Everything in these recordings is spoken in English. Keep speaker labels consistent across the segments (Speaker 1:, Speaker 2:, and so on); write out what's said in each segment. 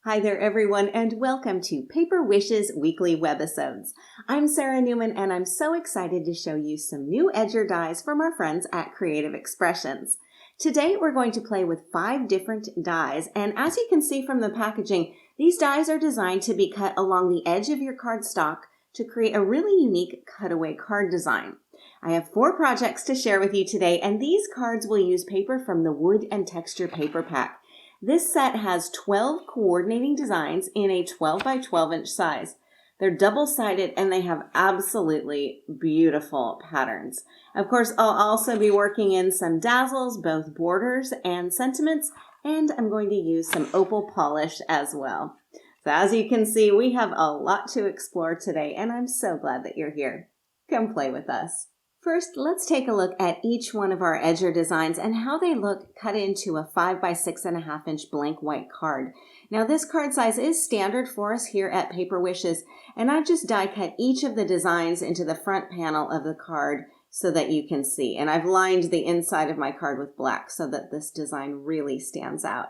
Speaker 1: Hi there everyone, and welcome to Paper Wishes Weekly Webisodes. I'm Sarah Newman and I'm so excited to show you some new edger dies from our friends at Creative Expressions. Today we're going to play with 5 different dies, and as you can see from the packaging, these dies are designed to be cut along the edge of your cardstock to create a really unique cutaway card design. I have 4 projects to share with you today, and these cards will use paper from the Wood and Texture paper pack. This set has 12 coordinating designs in a 12 by 12 inch size. They're double-sided and they have absolutely beautiful patterns. Of course, I'll also be working in some dazzles, both borders and sentiments, and I'm going to use some opal polish as well. So as you can see, we have a lot to explore today, and I'm so glad that you're here. Come play with us. First, let's take a look at each one of our edger designs and how they look cut into a 5 by 6.5 inch blank white card. Now this card size is standard for us here at Paper Wishes, and I've just die cut each of the designs into the front panel of the card so that you can see. And I've lined the inside of my card with black so that this design really stands out.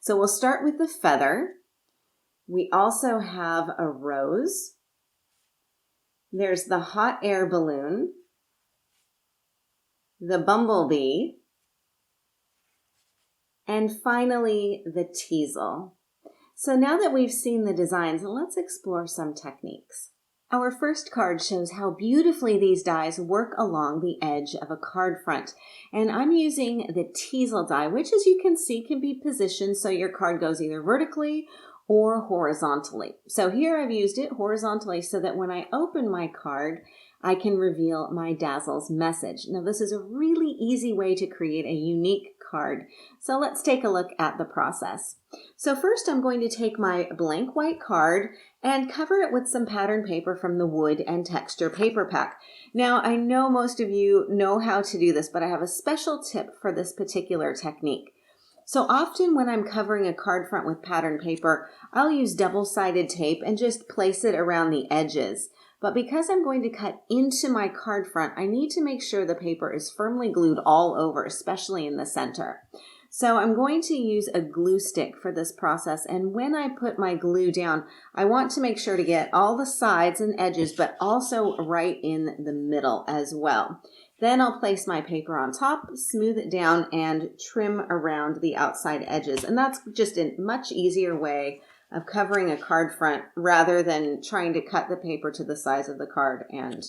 Speaker 1: So we'll start with the feather. We also have a rose. There's the hot air balloon, the bumblebee, and finally the teasel. So now that we've seen the designs, let's explore some techniques. Our first card shows how beautifully these dies work along the edge of a card front. And I'm using the teasel die, which as you can see can be positioned so your card goes either vertically or horizontally. So here I've used it horizontally so that when I open my card, I can reveal my Dazzle's message. Now this is a really easy way to create a unique card. So let's take a look at the process. So first I'm going to take my blank white card and cover it with some pattern paper from the Wood and Texture paper pack. Now I know most of you know how to do this, but I have a special tip for this particular technique. So often when I'm covering a card front with pattern paper, I'll use double-sided tape and just place it around the edges. But because I'm going to cut into my card front, I need to make sure the paper is firmly glued all over, especially in the center. So I'm going to use a glue stick for this process, and when I put my glue down, I want to make sure to get all the sides and edges, but also right in the middle as well. Then I'll place my paper on top, smooth it down, and trim around the outside edges. And that's just a much easier way of covering a card front rather than trying to cut the paper to the size of the card and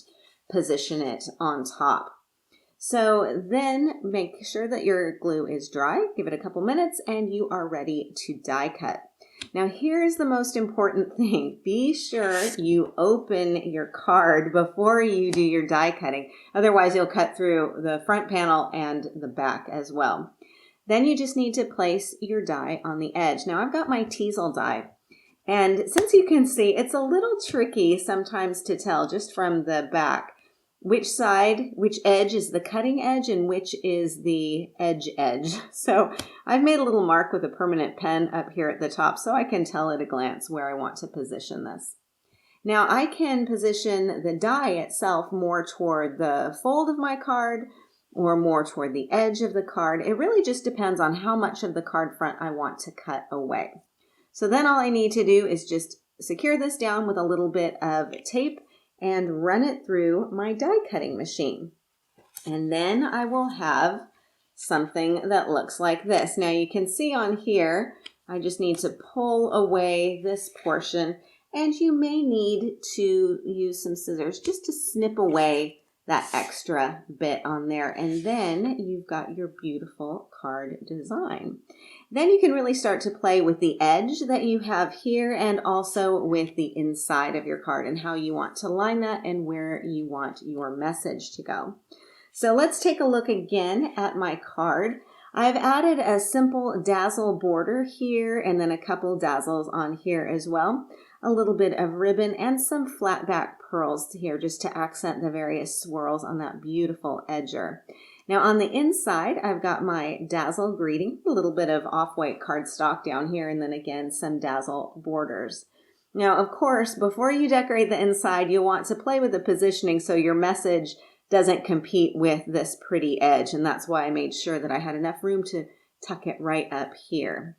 Speaker 1: position it on top. So then make sure that your glue is dry, give it a couple minutes, and you are ready to die cut. Now here's the most important thing. Be sure you open your card before you do your die cutting. Otherwise you'll cut through the front panel and the back as well. Then you just need to place your die on the edge. Now I've got my teasel die, and since you can see, it's a little tricky sometimes to tell just from the back which edge is the cutting edge and which is the edge. So I've made a little mark with a permanent pen up here at the top so I can tell at a glance where I want to position this. Now I can position the die itself more toward the fold of my card or more toward the edge of the card. It really just depends on how much of the card front I want to cut away. So then all I need to do is just secure this down with a little bit of tape and run it through my die cutting machine. And then I will have something that looks like this. Now you can see on here, I just need to pull away this portion, and you may need to use some scissors just to snip away that extra bit on there, and then you've got your beautiful card design. Then you can really start to play with the edge that you have here and also with the inside of your card and how you want to line that and where you want your message to go. So let's take a look again at my card. I've added a simple dazzle border here and then a couple dazzles on here as well. A little bit of ribbon and some flat back pearls here just to accent the various swirls on that beautiful edger. Now on the inside, I've got my dazzle greeting, a little bit of off-white cardstock down here, and then again some dazzle borders. Now, of course, before you decorate the inside, you'll want to play with the positioning so your message doesn't compete with this pretty edge, and that's why I made sure that I had enough room to tuck it right up here.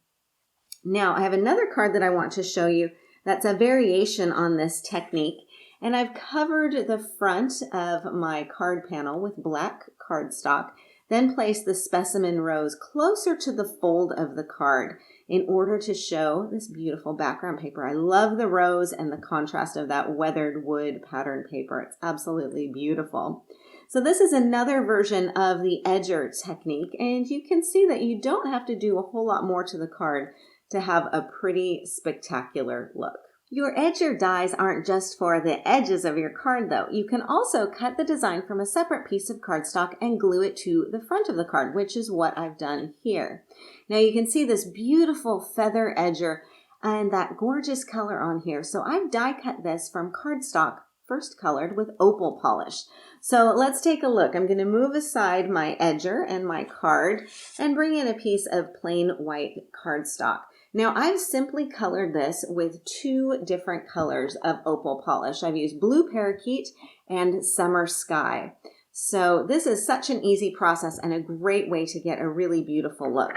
Speaker 1: Now, I have another card that I want to show you that's a variation on this technique, and I've covered the front of my card panel with black cardstock, then placed the specimen rows closer to the fold of the card in order to show this beautiful background paper. I love the rows and the contrast of that weathered wood pattern paper. It's absolutely beautiful. So this is another version of the edger technique, and you can see that you don't have to do a whole lot more to the card to have a pretty spectacular look. Your edger dies aren't just for the edges of your card though. You can also cut the design from a separate piece of cardstock and glue it to the front of the card, which is what I've done here. Now you can see this beautiful feather edger and that gorgeous color on here. So I've die cut this from cardstock, first colored with opal polish. So let's take a look. I'm going to move aside my edger and my card and bring in a piece of plain white cardstock. Now I've simply colored this with two different colors of opal polish. I've used blue parakeet and summer sky. So this is such an easy process and a great way to get a really beautiful look.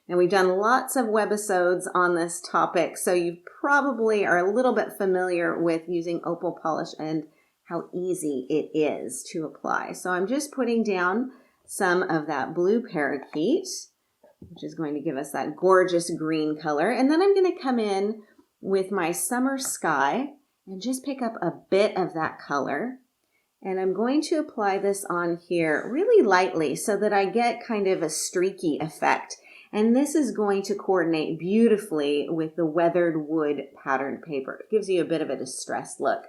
Speaker 1: Now we've done lots of webisodes on this topic, so you probably are a little bit familiar with using opal polish and how easy it is to apply. So I'm just putting down some of that blue parakeet, which is going to give us that gorgeous green color. And then I'm going to come in with my summer sky and just pick up a bit of that color. And I'm going to apply this on here really lightly so that I get kind of a streaky effect. And this is going to coordinate beautifully with the weathered wood patterned paper. It gives you a bit of a distressed look.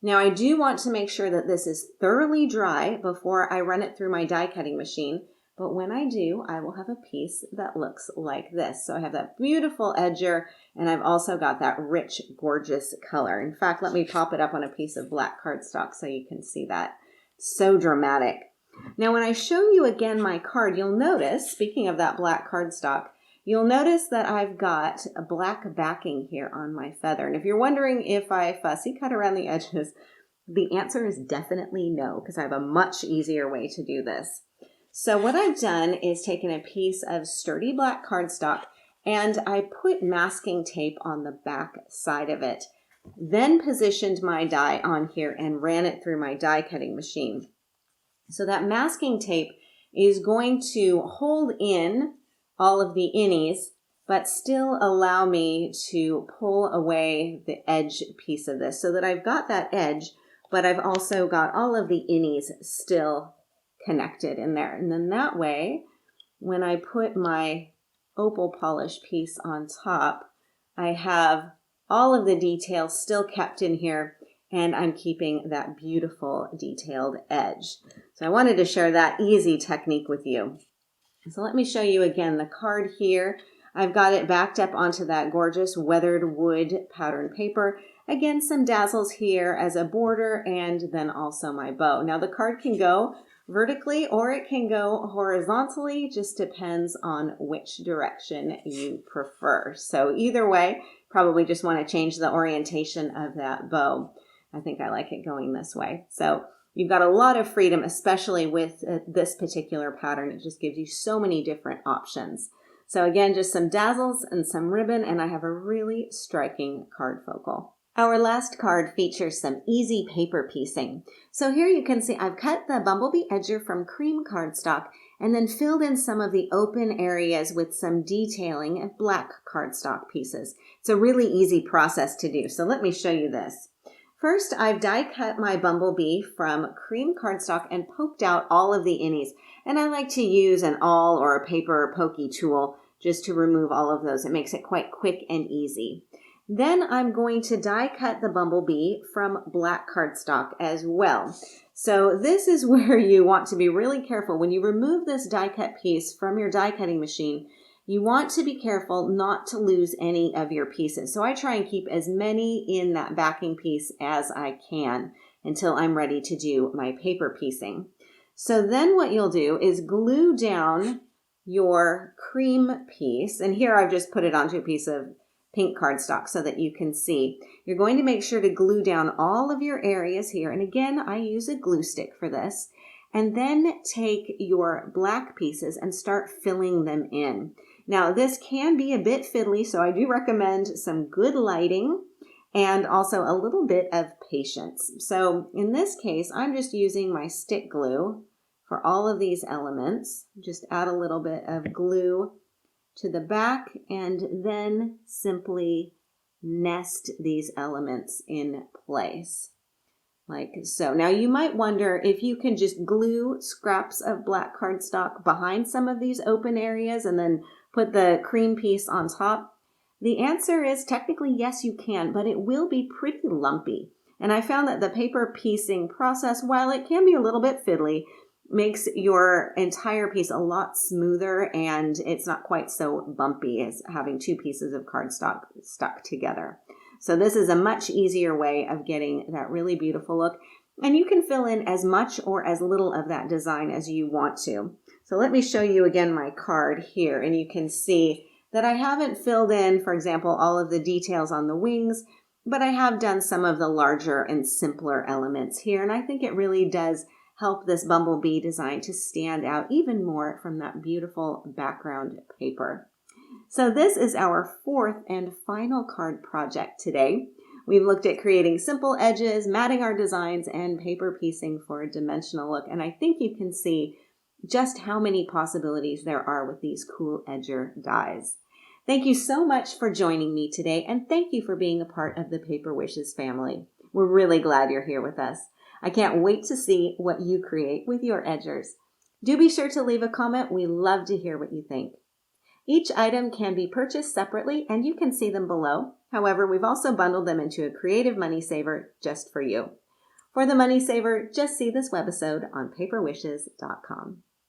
Speaker 1: Now I do want to make sure that this is thoroughly dry before I run it through my die cutting machine. But when I do, I will have a piece that looks like this. So I have that beautiful edger, and I've also got that rich, gorgeous color. In fact, let me pop it up on a piece of black cardstock so you can see that. So dramatic. Now, when I show you again my card, you'll notice, speaking of that black cardstock, you'll notice that I've got a black backing here on my feather. And if you're wondering if I fussy cut around the edges, the answer is definitely no, because I have a much easier way to do this. So what I've done is taken a piece of sturdy black cardstock and I put masking tape on the back side of it, then positioned my die on here and ran it through my die cutting machine. So that masking tape is going to hold in all of the innies, but still allow me to pull away the edge piece of this so that I've got that edge, but I've also got all of the innies still connected in there. And then that way, when I put my opal polish piece on top, I have all of the details still kept in here and I'm keeping that beautiful detailed edge. So I wanted to share that easy technique with you. So let me show you again the card here. I've got it backed up onto that gorgeous weathered wood pattern paper. Again, some dazzles here as a border and then also my bow. Now the card can go vertically or it can go horizontally, just depends on which direction you prefer. So either way, probably just want to change the orientation of that bow. I think I like it going this way. So you've got a lot of freedom, especially with this particular pattern. It just gives you so many different options. So again, just some dazzles and some ribbon, and I have a really striking card focal. Our last card features some easy paper piecing. So here you can see I've cut the bumblebee edger from cream cardstock and then filled in some of the open areas with some detailing of black cardstock pieces. It's a really easy process to do. So let me show you this. First, I've die cut my bumblebee from cream cardstock and poked out all of the innies. And I like to use an awl or a paper pokey tool just to remove all of those. It makes it quite quick and easy. Then I'm going to die cut the bumblebee from black cardstock as well. So this is where you want to be really careful. When you remove this die cut piece from your die cutting machine, you want to be careful not to lose any of your pieces. So I try and keep as many in that backing piece as I can until I'm ready to do my paper piecing. So then what you'll do is glue down your cream piece. And here I've just put it onto a piece of pink cardstock so that you can see. You're going to make sure to glue down all of your areas here. And again, I use a glue stick for this. And then take your black pieces and start filling them in. Now, this can be a bit fiddly, so I do recommend some good lighting and also a little bit of patience. So in this case, I'm just using my stick glue for all of these elements. Just add a little bit of glue to the back and then simply nest these elements in place. Like so. Now you might wonder if you can just glue scraps of black cardstock behind some of these open areas and then put the cream piece on top. The answer is technically yes, you can, but it will be pretty lumpy. And I found that the paper piecing process, while it can be a little bit fiddly, makes your entire piece a lot smoother and it's not quite so bumpy as having two pieces of cardstock stuck together. So this is a much easier way of getting that really beautiful look. And you can fill in as much or as little of that design as you want to. So let me show you again my card here, and you can see that I haven't filled in, for example, all of the details on the wings, but I have done some of the larger and simpler elements here. And I think it really does help this bumblebee design to stand out even more from that beautiful background paper. So this is our fourth and final card project today. We've looked at creating simple edges, matting our designs, and paper piecing for a dimensional look. And I think you can see just how many possibilities there are with these cool edger dies. Thank you so much for joining me today, and thank you for being a part of the Paper Wishes family. We're really glad you're here with us. I can't wait to see what you create with your edgers. Do be sure to leave a comment. We love to hear what you think. Each item can be purchased separately, and you can see them below. However, we've also bundled them into a creative money saver just for you. For the money saver, just see this webisode on paperwishes.com.